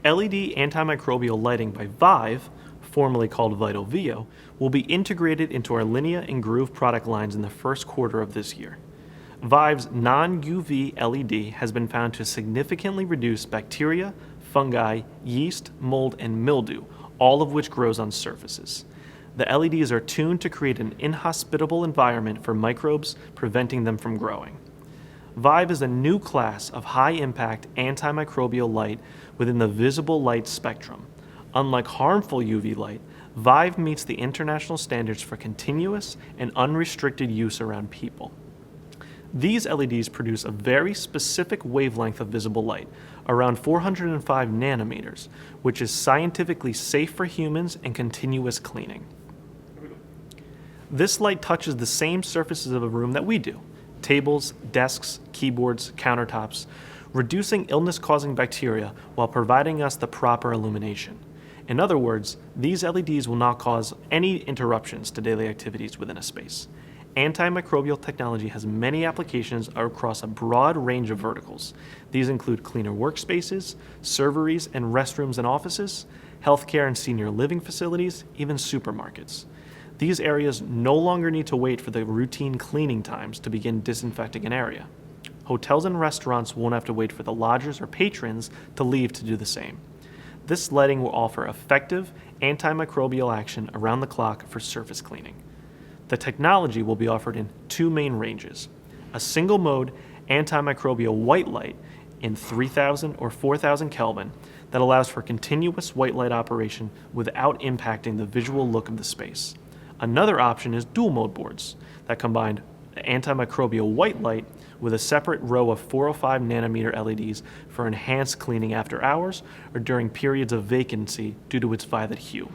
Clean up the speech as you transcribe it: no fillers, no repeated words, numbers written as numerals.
LED antimicrobial lighting by Vive, formerly called Vital Vio, will be integrated into our Linea and Groove product lines in the first quarter of this year. Vive's non-UV LED has been found to significantly reduce bacteria, fungi, yeast, mold, and mildew, all of which grows on surfaces. The LEDs are tuned to create an inhospitable environment for microbes, preventing them from growing. Vive is a new class of high-impact antimicrobial light within the visible light spectrum. Unlike harmful UV light, Vive meets the international standards for continuous and unrestricted use around people. These LEDs produce a very specific wavelength of visible light, around 405 nanometers, which is scientifically safe for humans and continuous cleaning. This light touches the same surfaces of a room that we do: tables, desks, keyboards, countertops, reducing illness-causing bacteria while providing us the proper illumination. In other words, these LEDs will not cause any interruptions to daily activities within a space. Antimicrobial technology has many applications across a broad range of verticals. These include cleaner workspaces, serveries and restrooms and offices, healthcare and senior living facilities, even supermarkets. These areas no longer need to wait for the routine cleaning times to begin disinfecting an area. Hotels and restaurants won't have to wait for the lodgers or patrons to leave to do the same. This lighting will offer effective antimicrobial action around the clock for surface cleaning. The technology will be offered in two main ranges: a single mode antimicrobial white light in 3000 or 4000 Kelvin that allows for continuous white light operation without impacting the visual look of the space. Another option is dual mode boards that combine antimicrobial white light with a separate row of 405 nanometer LEDs for enhanced cleaning after hours or during periods of vacancy due to its violet hue.